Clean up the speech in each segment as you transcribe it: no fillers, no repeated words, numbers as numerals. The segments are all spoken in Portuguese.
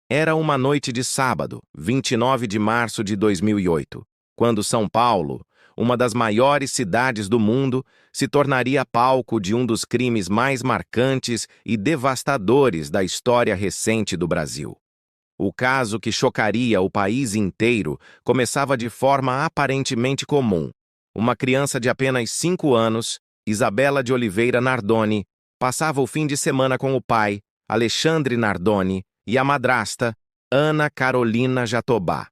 Era uma noite de sábado, 29 de março de 2008, quando São Paulo, uma das maiores cidades do mundo, se tornaria palco de um dos crimes mais marcantes e devastadores da história recente do Brasil. O caso que chocaria o país inteiro começava de forma aparentemente comum. Uma criança de apenas 5 anos, Isabela de Oliveira Nardoni, passava o fim de semana com o pai, Alexandre Nardoni, e a madrasta, Ana Carolina Jatobá.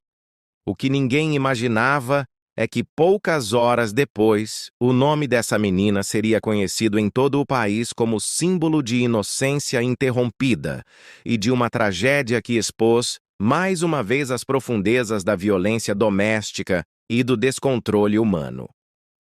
O que ninguém imaginava é que poucas horas depois, o nome dessa menina seria conhecido em todo o país como símbolo de inocência interrompida e de uma tragédia que expôs, mais uma vez, as profundezas da violência doméstica e do descontrole humano.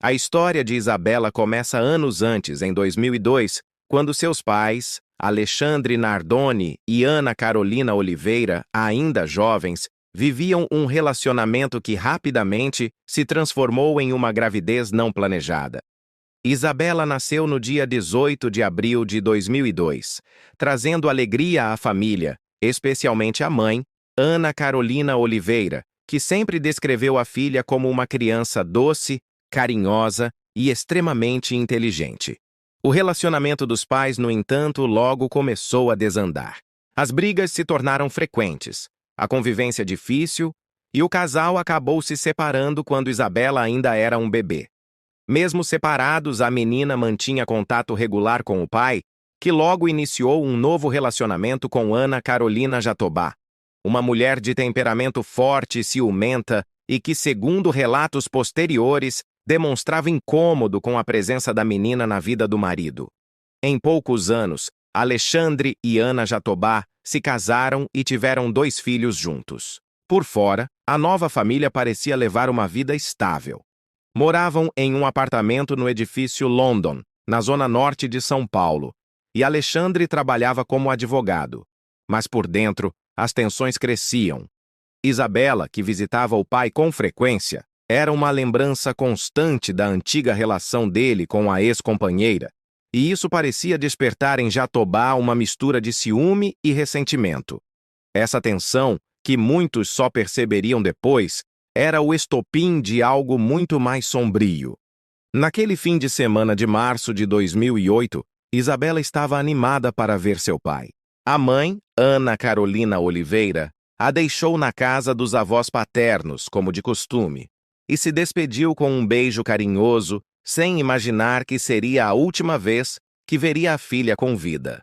A história de Isabela começa anos antes, em 2002, quando seus pais, Alexandre Nardoni e Ana Carolina Oliveira, ainda jovens, viviam um relacionamento que rapidamente se transformou em uma gravidez não planejada. Isabela nasceu no dia 18 de abril de 2002, trazendo alegria à família, especialmente à mãe, Ana Carolina Oliveira, que sempre descreveu a filha como uma criança doce, carinhosa e extremamente inteligente. O relacionamento dos pais, no entanto, logo começou a desandar. As brigas se tornaram frequentes, a convivência difícil, e o casal acabou se separando quando Isabela ainda era um bebê. Mesmo separados, a menina mantinha contato regular com o pai, que logo iniciou um novo relacionamento com Ana Carolina Jatobá, uma mulher de temperamento forte e ciumenta e que, segundo relatos posteriores, demonstrava incômodo com a presença da menina na vida do marido. Em poucos anos, Alexandre e Ana Jatobá se casaram e tiveram 2 filhos juntos. Por fora, a nova família parecia levar uma vida estável. Moravam em um apartamento no edifício London, na zona norte de São Paulo, e Alexandre trabalhava como advogado. Mas por dentro, as tensões cresciam. Isabela, que visitava o pai com frequência, era uma lembrança constante da antiga relação dele com a ex-companheira, e isso parecia despertar em Jatobá uma mistura de ciúme e ressentimento. Essa tensão, que muitos só perceberiam depois, era o estopim de algo muito mais sombrio. Naquele fim de semana de março de 2008, Isabela estava animada para ver seu pai. A mãe, Ana Carolina Oliveira, a deixou na casa dos avós paternos, como de costume, e se despediu com um beijo carinhoso, sem imaginar que seria a última vez que veria a filha com vida.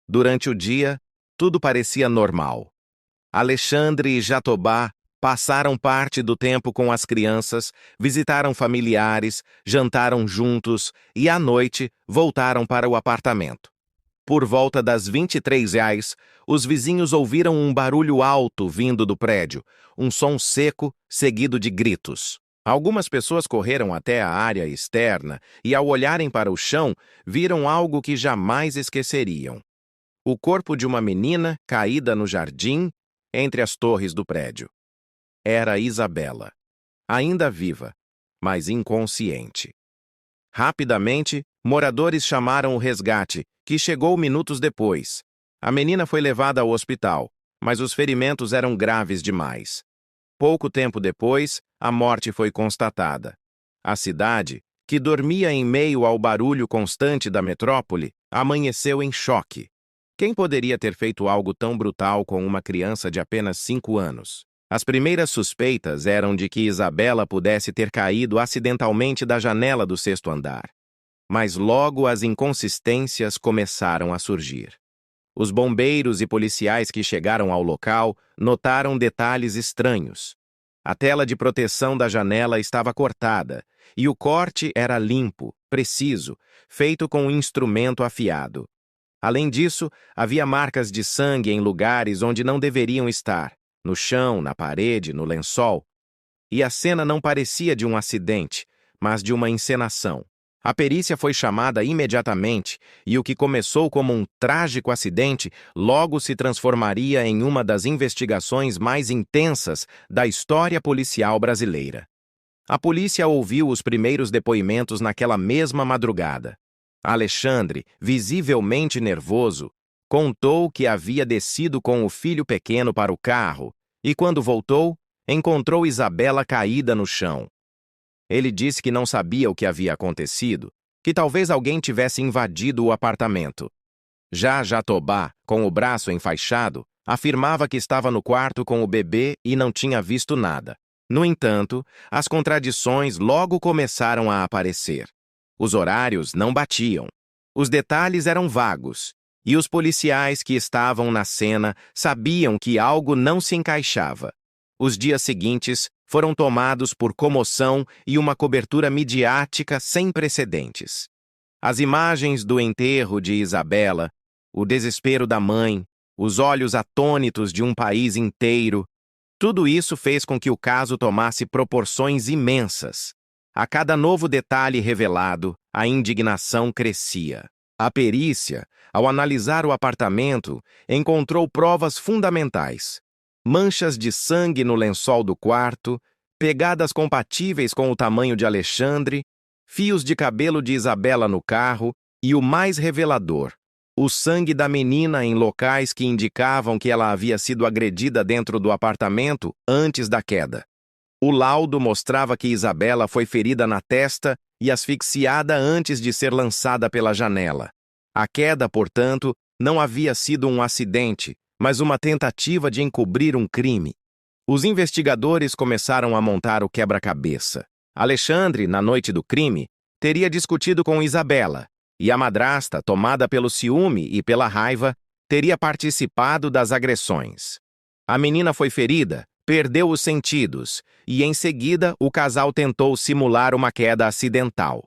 Durante o dia, tudo parecia normal. Alexandre e Jatobá passaram parte do tempo com as crianças, visitaram familiares, jantaram juntos e, à noite, voltaram para o apartamento. Por volta das 23h, os vizinhos ouviram um barulho alto vindo do prédio, um som seco seguido de gritos. Algumas pessoas correram até a área externa e, ao olharem para o chão, viram algo que jamais esqueceriam. O corpo de uma menina caída no jardim, entre as torres do prédio. Era Isabela, ainda viva, mas inconsciente. Rapidamente, moradores chamaram o resgate, que chegou minutos depois. A menina foi levada ao hospital, mas os ferimentos eram graves demais. Pouco tempo depois, a morte foi constatada. A cidade, que dormia em meio ao barulho constante da metrópole, amanheceu em choque. Quem poderia ter feito algo tão brutal com uma criança de apenas 5 anos? As primeiras suspeitas eram de que Isabela pudesse ter caído acidentalmente da janela do 6º andar. Mas logo as inconsistências começaram a surgir. Os bombeiros e policiais que chegaram ao local notaram detalhes estranhos. A tela de proteção da janela estava cortada, e o corte era limpo, preciso, feito com um instrumento afiado. Além disso, havia marcas de sangue em lugares onde não deveriam estar, no chão, na parede, no lençol. E a cena não parecia de um acidente, mas de uma encenação. A perícia foi chamada imediatamente e o que começou como um trágico acidente logo se transformaria em uma das investigações mais intensas da história policial brasileira. A polícia ouviu os primeiros depoimentos naquela mesma madrugada. Alexandre, visivelmente nervoso, Contou que havia descido com o filho pequeno para o carro e, quando voltou, encontrou Isabela caída no chão. Ele disse que não sabia o que havia acontecido, que talvez alguém tivesse invadido o apartamento. Já Jatobá, com o braço enfaixado, afirmava que estava no quarto com o bebê e não tinha visto nada. No entanto, as contradições logo começaram a aparecer. Os horários não batiam. Os detalhes eram vagos. E os policiais que estavam na cena sabiam que algo não se encaixava. Os dias seguintes foram tomados por comoção e uma cobertura midiática sem precedentes. As imagens do enterro de Isabela, o desespero da mãe, os olhos atônitos de um país inteiro, tudo isso fez com que o caso tomasse proporções imensas. A cada novo detalhe revelado, a indignação crescia. A perícia, ao analisar o apartamento, encontrou provas fundamentais. Manchas de sangue no lençol do quarto, pegadas compatíveis com o tamanho de Alexandre, fios de cabelo de Isabela no carro e, o mais revelador, o sangue da menina em locais que indicavam que ela havia sido agredida dentro do apartamento antes da queda. O laudo mostrava que Isabela foi ferida na testa e asfixiada antes de ser lançada pela janela. A queda, portanto, não havia sido um acidente, mas uma tentativa de encobrir um crime. Os investigadores começaram a montar o quebra-cabeça. Alexandre, na noite do crime, teria discutido com Isabela, e a madrasta, tomada pelo ciúme e pela raiva, teria participado das agressões. A menina foi ferida, perdeu os sentidos, e em seguida o casal tentou simular uma queda acidental.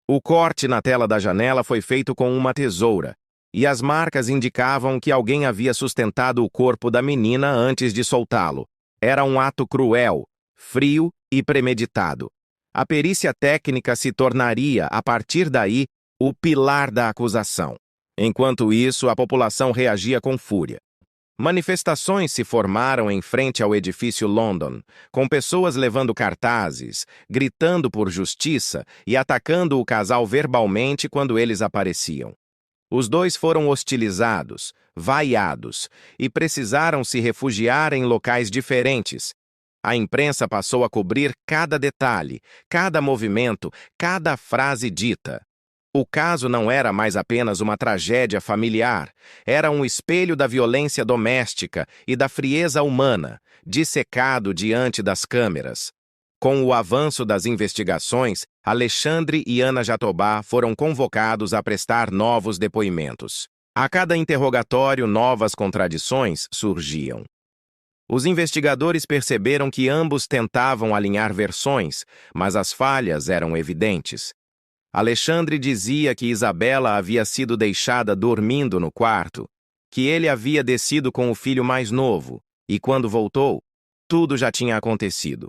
O corte na tela da janela foi feito com uma tesoura, e as marcas indicavam que alguém havia sustentado o corpo da menina antes de soltá-lo. Era um ato cruel, frio e premeditado. A perícia técnica se tornaria, a partir daí, o pilar da acusação. Enquanto isso, a população reagia com fúria. Manifestações se formaram em frente ao edifício London, com pessoas levando cartazes, gritando por justiça e atacando o casal verbalmente quando eles apareciam. Os dois foram hostilizados, vaiados e precisaram se refugiar em locais diferentes. A imprensa passou a cobrir cada detalhe, cada movimento, cada frase dita. O caso não era mais apenas uma tragédia familiar, era um espelho da violência doméstica e da frieza humana, dissecado diante das câmeras. Com o avanço das investigações, Alexandre e Ana Jatobá foram convocados a prestar novos depoimentos. A cada interrogatório, novas contradições surgiam. Os investigadores perceberam que ambos tentavam alinhar versões, mas as falhas eram evidentes. Alexandre dizia que Isabela havia sido deixada dormindo no quarto, que ele havia descido com o filho mais novo, e quando voltou, tudo já tinha acontecido.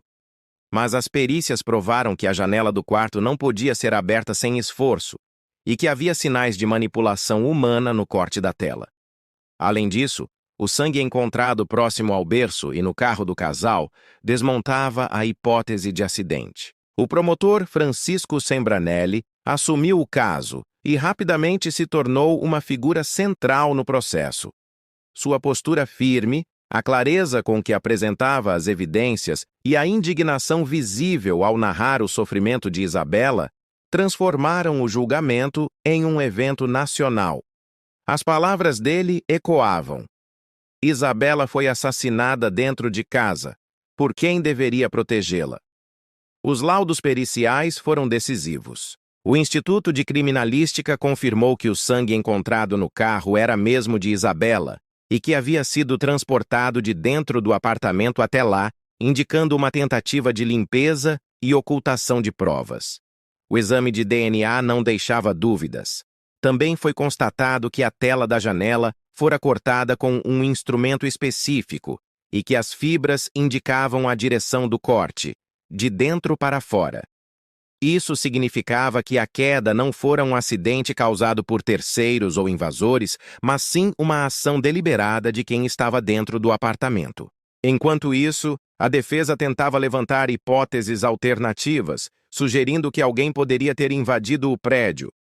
Mas as perícias provaram que a janela do quarto não podia ser aberta sem esforço, e que havia sinais de manipulação humana no corte da tela. Além disso, o sangue encontrado próximo ao berço e no carro do casal desmontava a hipótese de acidente. O promotor Francisco Sembranelli assumiu o caso e rapidamente se tornou uma figura central no processo. Sua postura firme, a clareza com que apresentava as evidências e a indignação visível ao narrar o sofrimento de Isabela transformaram o julgamento em um evento nacional. As palavras dele ecoavam. Isabela foi assassinada dentro de casa. Por quem deveria protegê-la? Os laudos periciais foram decisivos. O Instituto de Criminalística confirmou que o sangue encontrado no carro era mesmo de Isabela e que havia sido transportado de dentro do apartamento até lá, indicando uma tentativa de limpeza e ocultação de provas. O exame de DNA não deixava dúvidas. Também foi constatado que a tela da janela fora cortada com um instrumento específico e que as fibras indicavam a direção do corte, de dentro para fora. Isso significava que a queda não fora um acidente causado por terceiros ou invasores, mas sim uma ação deliberada de quem estava dentro do apartamento. Enquanto isso, a defesa tentava levantar hipóteses alternativas, sugerindo que alguém poderia ter invadido o prédio,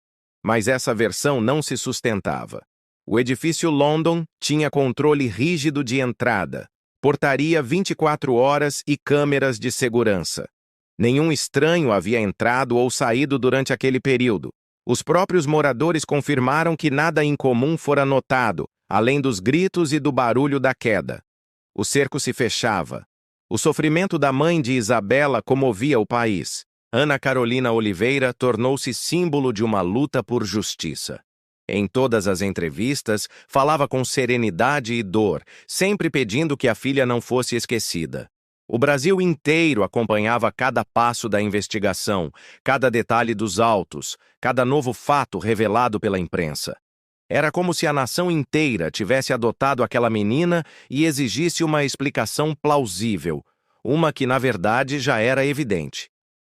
mas essa versão não se sustentava. O edifício London tinha controle rígido de entrada, portaria 24 horas e câmeras de segurança. Nenhum estranho havia entrado ou saído durante aquele período. Os próprios moradores confirmaram que nada incomum fora notado, além dos gritos e do barulho da queda. O cerco se fechava. O sofrimento da mãe de Isabela comovia o país. Ana Carolina Oliveira tornou-se símbolo de uma luta por justiça. Em todas as entrevistas, falava com serenidade e dor, sempre pedindo que a filha não fosse esquecida. O Brasil inteiro acompanhava cada passo da investigação, cada detalhe dos autos, cada novo fato revelado pela imprensa. Era como se a nação inteira tivesse adotado aquela menina e exigisse uma explicação plausível, uma que, na verdade, já era evidente.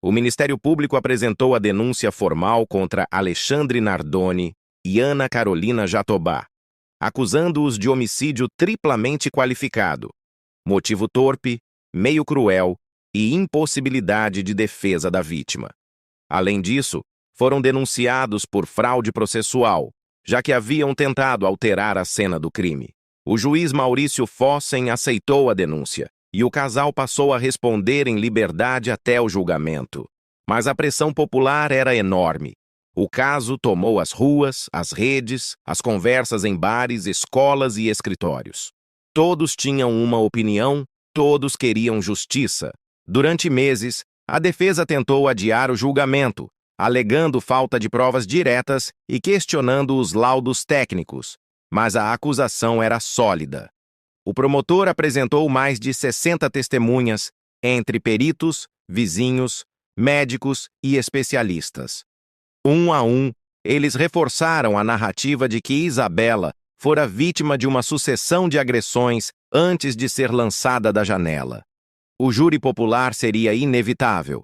O Ministério Público apresentou a denúncia formal contra Alexandre Nardoni e Ana Carolina Jatobá, acusando-os de homicídio triplamente qualificado, motivo torpe, meio cruel e impossibilidade de defesa da vítima. Além disso, foram denunciados por fraude processual, já que haviam tentado alterar a cena do crime. O juiz Maurício Fossen aceitou a denúncia e o casal passou a responder em liberdade até o julgamento. Mas a pressão popular era enorme. O caso tomou as ruas, as redes, as conversas em bares, escolas e escritórios. Todos tinham uma opinião, todos queriam justiça. Durante meses, a defesa tentou adiar o julgamento, alegando falta de provas diretas e questionando os laudos técnicos, mas a acusação era sólida. O promotor apresentou mais de 60 testemunhas, entre peritos, vizinhos, médicos e especialistas. Um a um, eles reforçaram a narrativa de que Isabela fora vítima de uma sucessão de agressões antes de ser lançada da janela. O júri popular seria inevitável,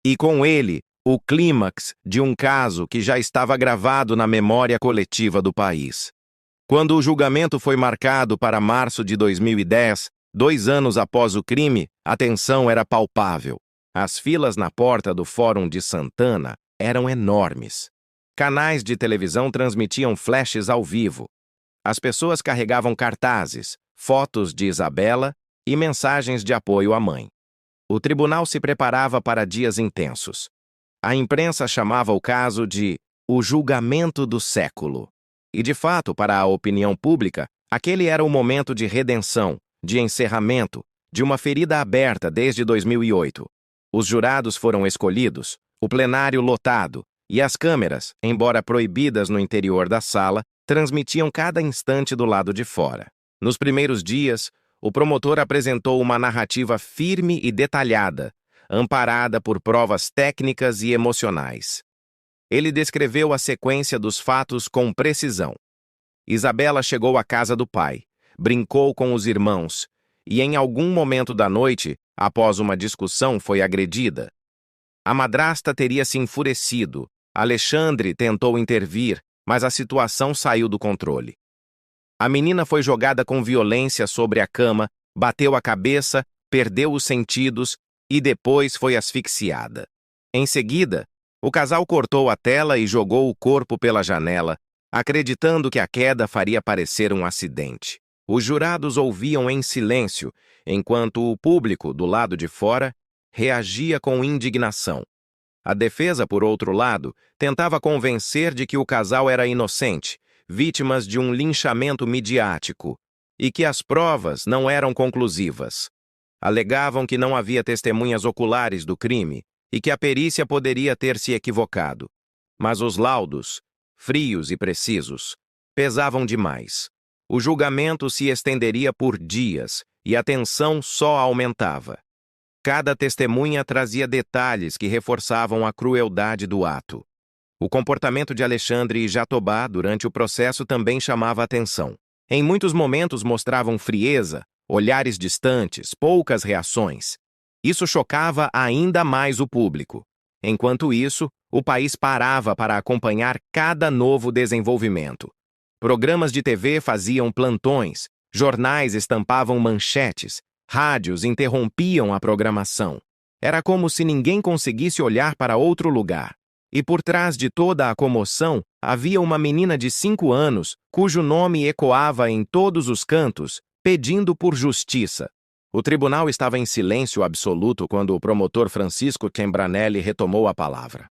e com ele, o clímax de um caso que já estava gravado na memória coletiva do país. Quando o julgamento foi marcado para março de 2010, 2 anos após o crime, a tensão era palpável. As filas na porta do Fórum de Santana eram enormes. Canais de televisão transmitiam flashes ao vivo. As pessoas carregavam cartazes, fotos de Isabela e mensagens de apoio à mãe. O tribunal se preparava para dias intensos. A imprensa chamava o caso de o julgamento do século. E, de fato, para a opinião pública, aquele era o momento de redenção, de encerramento, de uma ferida aberta desde 2008. Os jurados foram escolhidos, o plenário lotado, e as câmeras, embora proibidas no interior da sala, transmitiam cada instante do lado de fora. Nos primeiros dias, o promotor apresentou uma narrativa firme e detalhada, amparada por provas técnicas e emocionais. Ele descreveu a sequência dos fatos com precisão. Isabela chegou à casa do pai, brincou com os irmãos e, em algum momento da noite, após uma discussão, foi agredida. A madrasta teria se enfurecido. Alexandre tentou intervir, mas a situação saiu do controle. A menina foi jogada com violência sobre a cama, bateu a cabeça, perdeu os sentidos e depois foi asfixiada. Em seguida, o casal cortou a tela e jogou o corpo pela janela, acreditando que a queda faria parecer um acidente. Os jurados ouviam em silêncio, enquanto o público, do lado de fora, reagia com indignação. A defesa, por outro lado, tentava convencer de que o casal era inocente, vítimas de um linchamento midiático, e que as provas não eram conclusivas. Alegavam que não havia testemunhas oculares do crime e que a perícia poderia ter se equivocado. Mas os laudos, frios e precisos, pesavam demais. O julgamento se estenderia por dias e a tensão só aumentava. Cada testemunha trazia detalhes que reforçavam a crueldade do ato. O comportamento de Alexandre e Jatobá durante o processo também chamava a atenção. Em muitos momentos mostravam frieza, olhares distantes, poucas reações. Isso chocava ainda mais o público. Enquanto isso, o país parava para acompanhar cada novo desenvolvimento. Programas de TV faziam plantões, jornais estampavam manchetes, rádios interrompiam a programação. Era como se ninguém conseguisse olhar para outro lugar. E por trás de toda a comoção, havia uma menina de 5 anos, cujo nome ecoava em todos os cantos, pedindo por justiça. O tribunal estava em silêncio absoluto quando o promotor Francisco Cembranelli retomou a palavra.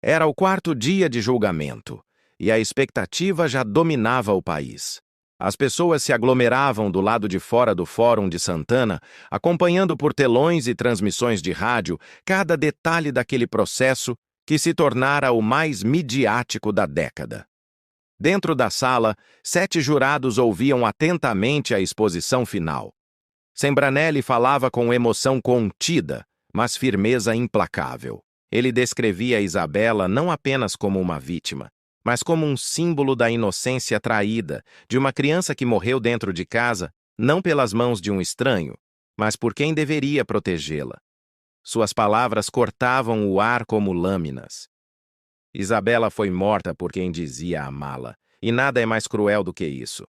Era o 4º dia de julgamento, e a expectativa já dominava o país. As pessoas se aglomeravam do lado de fora do Fórum de Santana, acompanhando por telões e transmissões de rádio cada detalhe daquele processo que se tornara o mais midiático da década. Dentro da sala, 7 jurados ouviam atentamente a exposição final. Cembranelli falava com emoção contida, mas firmeza implacável. Ele descrevia Isabela não apenas como uma vítima, mas como um símbolo da inocência traída, de uma criança que morreu dentro de casa, não pelas mãos de um estranho, mas por quem deveria protegê-la. Suas palavras cortavam o ar como lâminas. Isabela foi morta por quem dizia amá-la, e nada é mais cruel do que isso.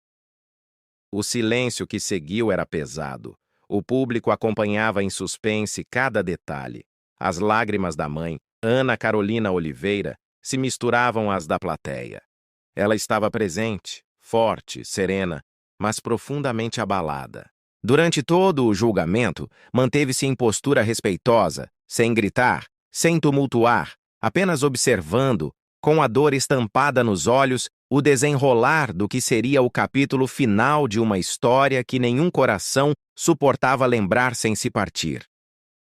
O silêncio que seguiu era pesado. O público acompanhava em suspense cada detalhe. As lágrimas da mãe, Ana Carolina Oliveira, se misturavam às da plateia. Ela estava presente, forte, serena, mas profundamente abalada. Durante todo o julgamento, manteve-se em postura respeitosa, sem gritar, sem tumultuar, apenas observando, com a dor estampada nos olhos, o desenrolar do que seria o capítulo final de uma história que nenhum coração suportava lembrar sem se partir.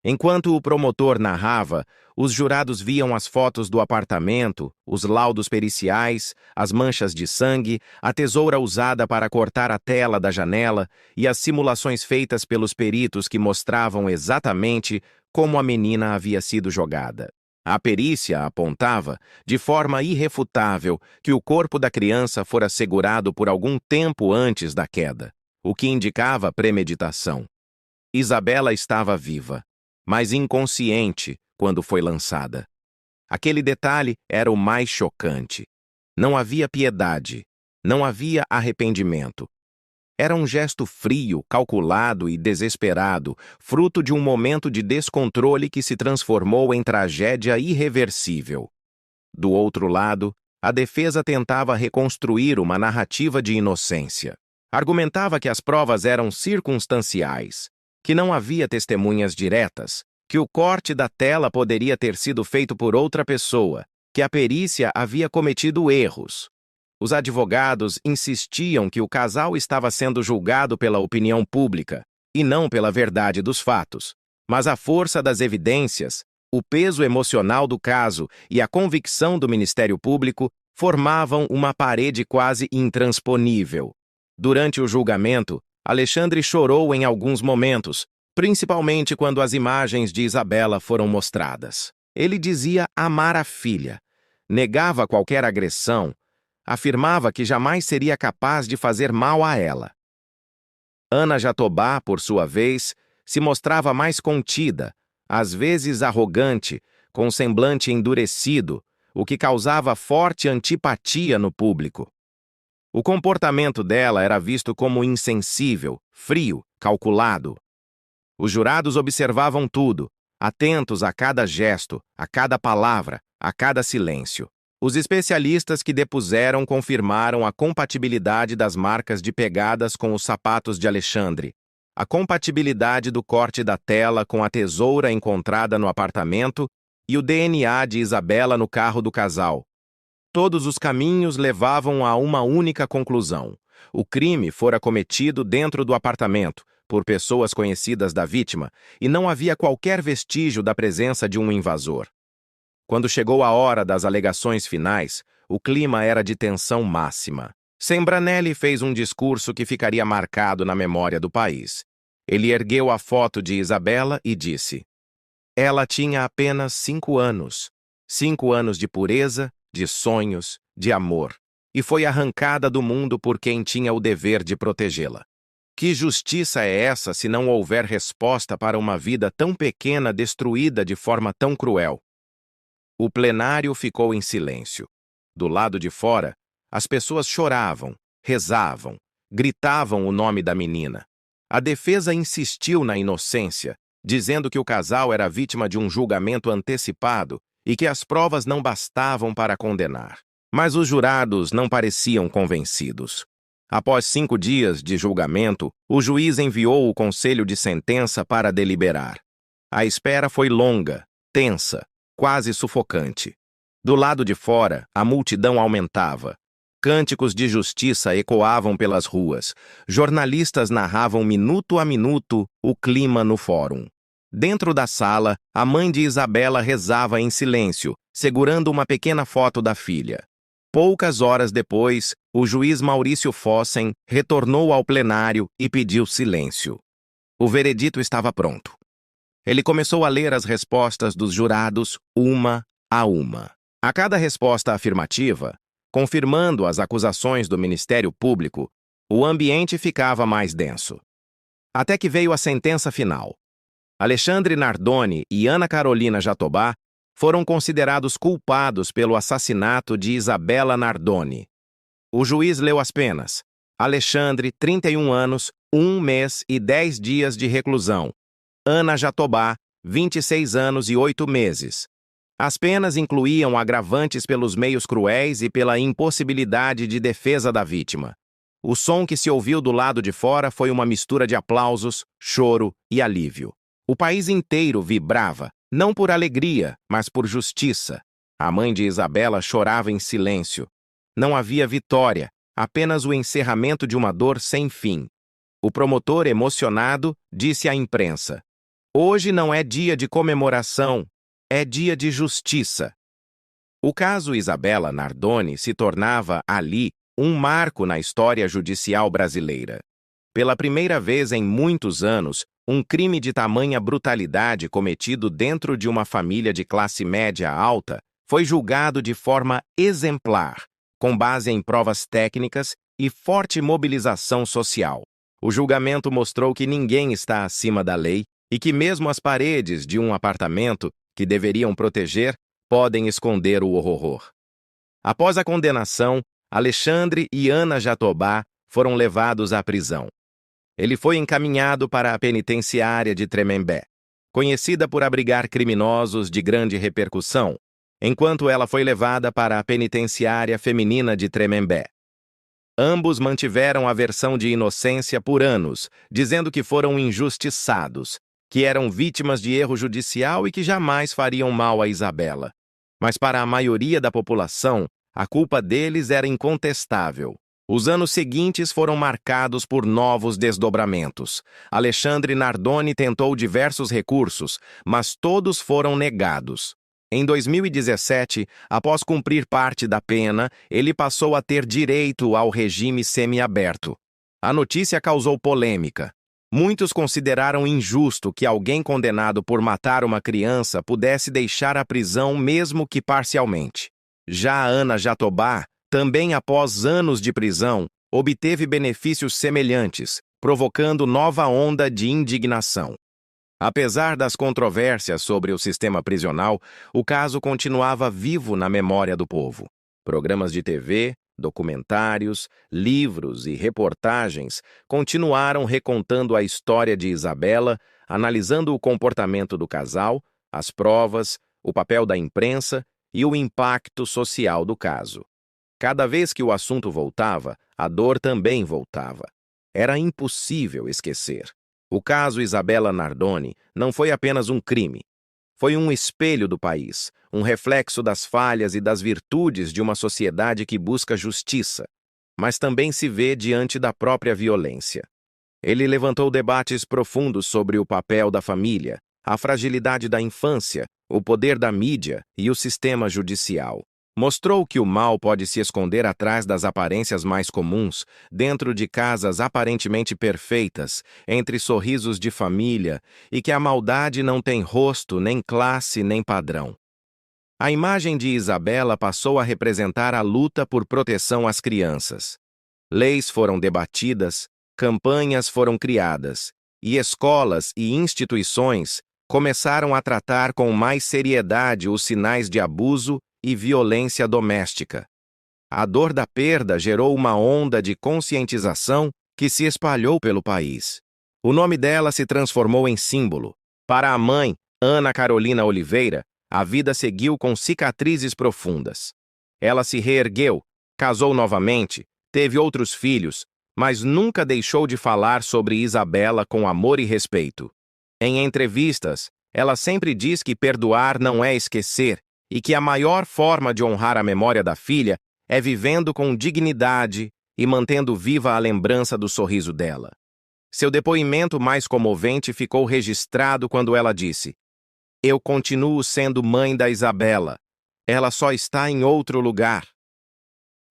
Enquanto o promotor narrava, os jurados viam as fotos do apartamento, os laudos periciais, as manchas de sangue, a tesoura usada para cortar a tela da janela e as simulações feitas pelos peritos que mostravam exatamente como a menina havia sido jogada. A perícia apontava, de forma irrefutável, que o corpo da criança fora segurado por algum tempo antes da queda, o que indicava premeditação. Isabela estava viva, mas inconsciente quando foi lançada. Aquele detalhe era o mais chocante. Não havia piedade, não havia arrependimento. Era um gesto frio, calculado e desesperado, fruto de um momento de descontrole que se transformou em tragédia irreversível. Do outro lado, a defesa tentava reconstruir uma narrativa de inocência. Argumentava que as provas eram circunstanciais, que não havia testemunhas diretas, que o corte da tela poderia ter sido feito por outra pessoa, que a perícia havia cometido erros. Os advogados insistiam que o casal estava sendo julgado pela opinião pública e não pela verdade dos fatos. Mas a força das evidências, o peso emocional do caso e a convicção do Ministério Público formavam uma parede quase intransponível. Durante o julgamento, Alexandre chorou em alguns momentos, principalmente quando as imagens de Isabela foram mostradas. Ele dizia amar a filha, negava qualquer agressão, afirmava que jamais seria capaz de fazer mal a ela. Ana Jatobá, por sua vez, se mostrava mais contida, às vezes arrogante, com semblante endurecido, o que causava forte antipatia no público. O comportamento dela era visto como insensível, frio, calculado. Os jurados observavam tudo, atentos a cada gesto, a cada palavra, a cada silêncio. Os especialistas que depuseram confirmaram a compatibilidade das marcas de pegadas com os sapatos de Alexandre, a compatibilidade do corte da tela com a tesoura encontrada no apartamento e o DNA de Isabela no carro do casal. Todos os caminhos levavam a uma única conclusão. O crime fora cometido dentro do apartamento, por pessoas conhecidas da vítima, e não havia qualquer vestígio da presença de um invasor. Quando chegou a hora das alegações finais, o clima era de tensão máxima. Cembranelli fez um discurso que ficaria marcado na memória do país. Ele ergueu a foto de Isabela e disse: ela tinha apenas 5 anos. 5 anos de pureza, de sonhos, de amor, e foi arrancada do mundo por quem tinha o dever de protegê-la. Que justiça é essa se não houver resposta para uma vida tão pequena destruída de forma tão cruel? O plenário ficou em silêncio. Do lado de fora, as pessoas choravam, rezavam, gritavam o nome da menina. A defesa insistiu na inocência, dizendo que o casal era vítima de um julgamento antecipado e que as provas não bastavam para condenar. Mas os jurados não pareciam convencidos. Após 5 dias de julgamento, o juiz enviou o conselho de sentença para deliberar. A espera foi longa, tensa, quase sufocante. Do lado de fora, a multidão aumentava. Cânticos de justiça ecoavam pelas ruas. Jornalistas narravam minuto a minuto o clima no fórum. Dentro da sala, a mãe de Isabela rezava em silêncio, segurando uma pequena foto da filha. Poucas horas depois, o juiz Maurício Fossen retornou ao plenário e pediu silêncio. O veredito estava pronto. Ele começou a ler as respostas dos jurados, uma a uma. A cada resposta afirmativa, confirmando as acusações do Ministério Público, o ambiente ficava mais denso. Até que veio a sentença final. Alexandre Nardoni e Ana Carolina Jatobá foram considerados culpados pelo assassinato de Isabela Nardoni. O juiz leu as penas. Alexandre, 31 anos, 1 mês e 10 dias de reclusão. Ana Jatobá, 26 anos e 8 meses. As penas incluíam agravantes pelos meios cruéis e pela impossibilidade de defesa da vítima. O som que se ouviu do lado de fora foi uma mistura de aplausos, choro e alívio. O país inteiro vibrava, não por alegria, mas por justiça. A mãe de Isabela chorava em silêncio. Não havia vitória, apenas o encerramento de uma dor sem fim. O promotor, emocionado, disse à imprensa: "Hoje não é dia de comemoração, é dia de justiça." O caso Isabela Nardoni se tornava, ali, um marco na história judicial brasileira. Pela primeira vez em muitos anos, um crime de tamanha brutalidade cometido dentro de uma família de classe média alta foi julgado de forma exemplar, com base em provas técnicas e forte mobilização social. O julgamento mostrou que ninguém está acima da lei e que mesmo as paredes de um apartamento, que deveriam proteger, podem esconder o horror. Após a condenação, Alexandre e Ana Jatobá foram levados à prisão. Ele foi encaminhado para a penitenciária de Tremembé, conhecida por abrigar criminosos de grande repercussão, enquanto ela foi levada para a penitenciária feminina de Tremembé. Ambos mantiveram a versão de inocência por anos, dizendo que foram injustiçados, que eram vítimas de erro judicial e que jamais fariam mal a Isabela. Mas para a maioria da população, a culpa deles era incontestável. Os anos seguintes foram marcados por novos desdobramentos. Alexandre Nardoni tentou diversos recursos, mas todos foram negados. Em 2017, após cumprir parte da pena, ele passou a ter direito ao regime semiaberto. A notícia causou polêmica. Muitos consideraram injusto que alguém condenado por matar uma criança pudesse deixar a prisão mesmo que parcialmente. Já a Ana Jatobá, também após anos de prisão, obteve benefícios semelhantes, provocando nova onda de indignação. Apesar das controvérsias sobre o sistema prisional, o caso continuava vivo na memória do povo. Programas de TV, documentários, livros e reportagens continuaram recontando a história de Isabela, analisando o comportamento do casal, as provas, o papel da imprensa e o impacto social do caso. Cada vez que o assunto voltava, a dor também voltava. Era impossível esquecer. O caso Isabela Nardoni não foi apenas um crime. Foi um espelho do país, um reflexo das falhas e das virtudes de uma sociedade que busca justiça, mas também se vê diante da própria violência. Ele levantou debates profundos sobre o papel da família, a fragilidade da infância, o poder da mídia e o sistema judicial. Mostrou que o mal pode se esconder atrás das aparências mais comuns, dentro de casas aparentemente perfeitas, entre sorrisos de família, e que a maldade não tem rosto, nem classe, nem padrão. A imagem de Isabela passou a representar a luta por proteção às crianças. Leis foram debatidas, campanhas foram criadas, e escolas e instituições começaram a tratar com mais seriedade os sinais de abuso e violência doméstica. A dor da perda gerou uma onda de conscientização que se espalhou pelo país. O nome dela se transformou em símbolo. Para a mãe, Ana Carolina Oliveira, a vida seguiu com cicatrizes profundas. Ela se reergueu, casou novamente, teve outros filhos, mas nunca deixou de falar sobre Isabela com amor e respeito. Em entrevistas, ela sempre diz que perdoar não é esquecer e que a maior forma de honrar a memória da filha é vivendo com dignidade e mantendo viva a lembrança do sorriso dela. Seu depoimento mais comovente ficou registrado quando ela disse: "Eu continuo sendo mãe da Isabela. Ela só está em outro lugar."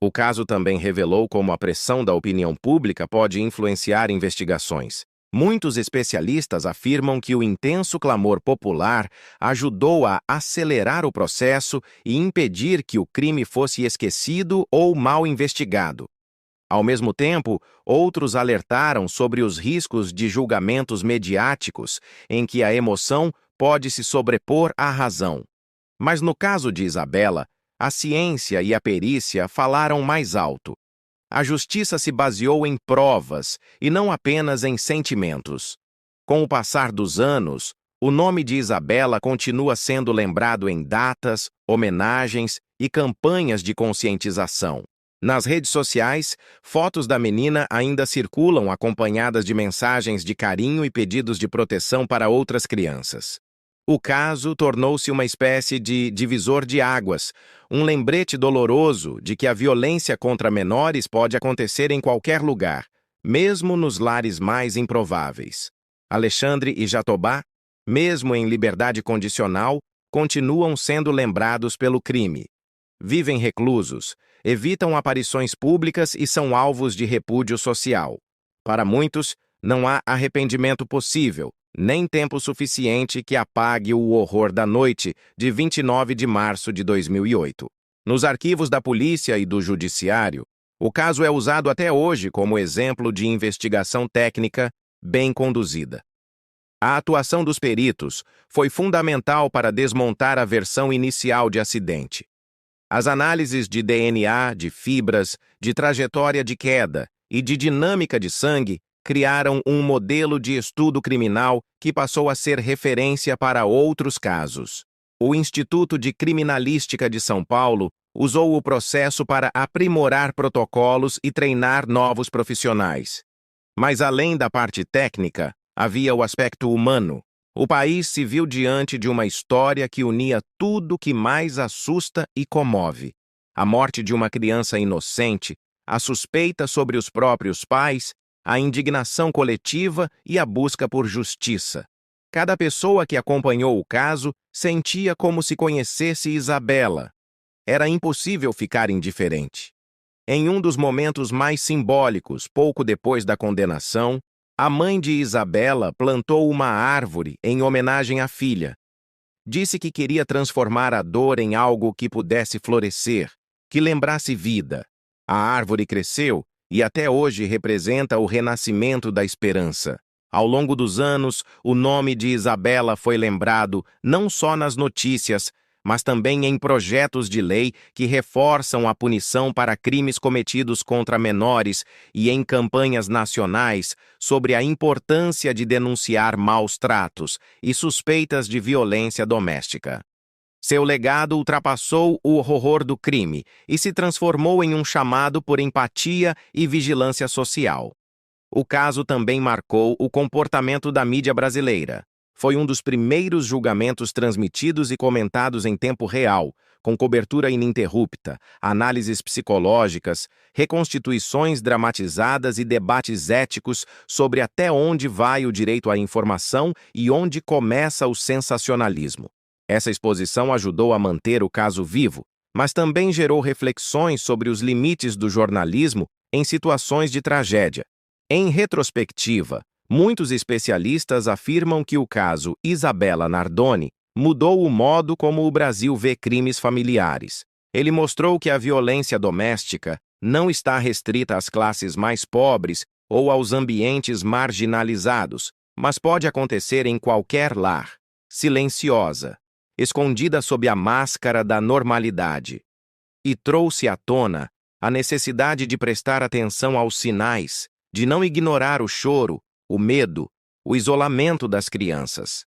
O caso também revelou como a pressão da opinião pública pode influenciar investigações. Muitos especialistas afirmam que o intenso clamor popular ajudou a acelerar o processo e impedir que o crime fosse esquecido ou mal investigado. Ao mesmo tempo, outros alertaram sobre os riscos de julgamentos mediáticos, em que a emoção pode se sobrepor à razão. Mas no caso de Isabela, a ciência e a perícia falaram mais alto. A justiça se baseou em provas e não apenas em sentimentos. Com o passar dos anos, o nome de Isabela continua sendo lembrado em datas, homenagens e campanhas de conscientização. Nas redes sociais, fotos da menina ainda circulam acompanhadas de mensagens de carinho e pedidos de proteção para outras crianças. O caso tornou-se uma espécie de divisor de águas, um lembrete doloroso de que a violência contra menores pode acontecer em qualquer lugar, mesmo nos lares mais improváveis. Alexandre e Jatobá, mesmo em liberdade condicional, continuam sendo lembrados pelo crime. Vivem reclusos, evitam aparições públicas e são alvos de repúdio social. Para muitos, não há arrependimento possível, nem tempo suficiente que apague o horror da noite de 29 de março de 2008. Nos arquivos da polícia e do judiciário, o caso é usado até hoje como exemplo de investigação técnica bem conduzida. A atuação dos peritos foi fundamental para desmontar a versão inicial de acidente. As análises de DNA, de fibras, de trajetória de queda e de dinâmica de sangue criaram um modelo de estudo criminal que passou a ser referência para outros casos. O Instituto de Criminalística de São Paulo usou o processo para aprimorar protocolos e treinar novos profissionais. Mas além da parte técnica, havia o aspecto humano. O país se viu diante de uma história que unia tudo que mais assusta e comove: a morte de uma criança inocente, a suspeita sobre os próprios pais, a indignação coletiva e a busca por justiça. Cada pessoa que acompanhou o caso sentia como se conhecesse Isabela. Era impossível ficar indiferente. Em um dos momentos mais simbólicos, pouco depois da condenação, a mãe de Isabela plantou uma árvore em homenagem à filha. Disse que queria transformar a dor em algo que pudesse florescer, que lembrasse vida. A árvore cresceu e até hoje representa o renascimento da esperança. Ao longo dos anos, o nome de Isabela foi lembrado não só nas notícias, mas também em projetos de lei que reforçam a punição para crimes cometidos contra menores e em campanhas nacionais sobre a importância de denunciar maus tratos e suspeitas de violência doméstica. Seu legado ultrapassou o horror do crime e se transformou em um chamado por empatia e vigilância social. O caso também marcou o comportamento da mídia brasileira. Foi um dos primeiros julgamentos transmitidos e comentados em tempo real, com cobertura ininterrupta, análises psicológicas, reconstituições dramatizadas e debates éticos sobre até onde vai o direito à informação e onde começa o sensacionalismo. Essa exposição ajudou a manter o caso vivo, mas também gerou reflexões sobre os limites do jornalismo em situações de tragédia. Em retrospectiva, muitos especialistas afirmam que o caso Isabela Nardoni mudou o modo como o Brasil vê crimes familiares. Ele mostrou que a violência doméstica não está restrita às classes mais pobres ou aos ambientes marginalizados, mas pode acontecer em qualquer lar, silenciosa, escondida sob a máscara da normalidade. E trouxe à tona a necessidade de prestar atenção aos sinais, de não ignorar o choro, o medo, o isolamento das crianças.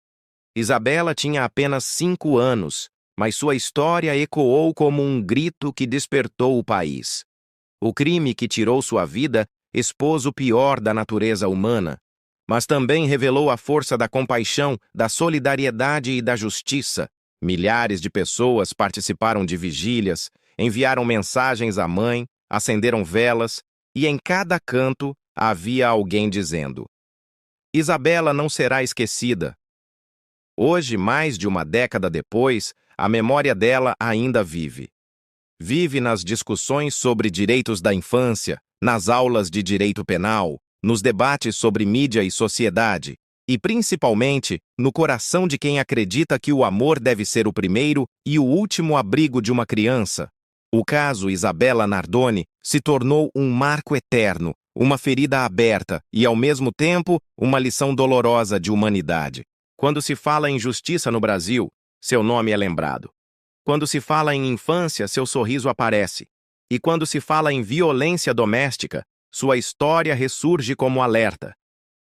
Isabela tinha apenas 5 anos, mas sua história ecoou como um grito que despertou o país. O crime que tirou sua vida expôs o pior da natureza humana, mas também revelou a força da compaixão, da solidariedade e da justiça. Milhares de pessoas participaram de vigílias, enviaram mensagens à mãe, acenderam velas, e em cada canto havia alguém dizendo: Isabela não será esquecida. Hoje, mais de uma década depois, a memória dela ainda vive. Vive nas discussões sobre direitos da infância, nas aulas de direito penal, nos debates sobre mídia e sociedade, e principalmente no coração de quem acredita que o amor deve ser o primeiro e o último abrigo de uma criança. O caso Isabela Nardoni se tornou um marco eterno, uma ferida aberta e, ao mesmo tempo, uma lição dolorosa de humanidade. Quando se fala em justiça no Brasil, seu nome é lembrado. Quando se fala em infância, seu sorriso aparece. E quando se fala em violência doméstica, sua história ressurge como alerta.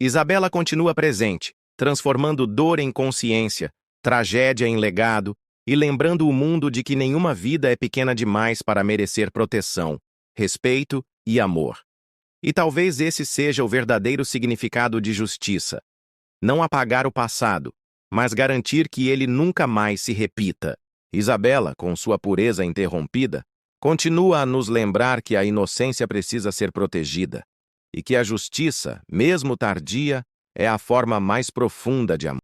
Isabela continua presente, transformando dor em consciência, tragédia em legado e lembrando o mundo de que nenhuma vida é pequena demais para merecer proteção, respeito e amor. E talvez esse seja o verdadeiro significado de justiça. Não apagar o passado, mas garantir que ele nunca mais se repita. Isabela, com sua pureza interrompida, continua a nos lembrar que a inocência precisa ser protegida e que a justiça, mesmo tardia, é a forma mais profunda de amor.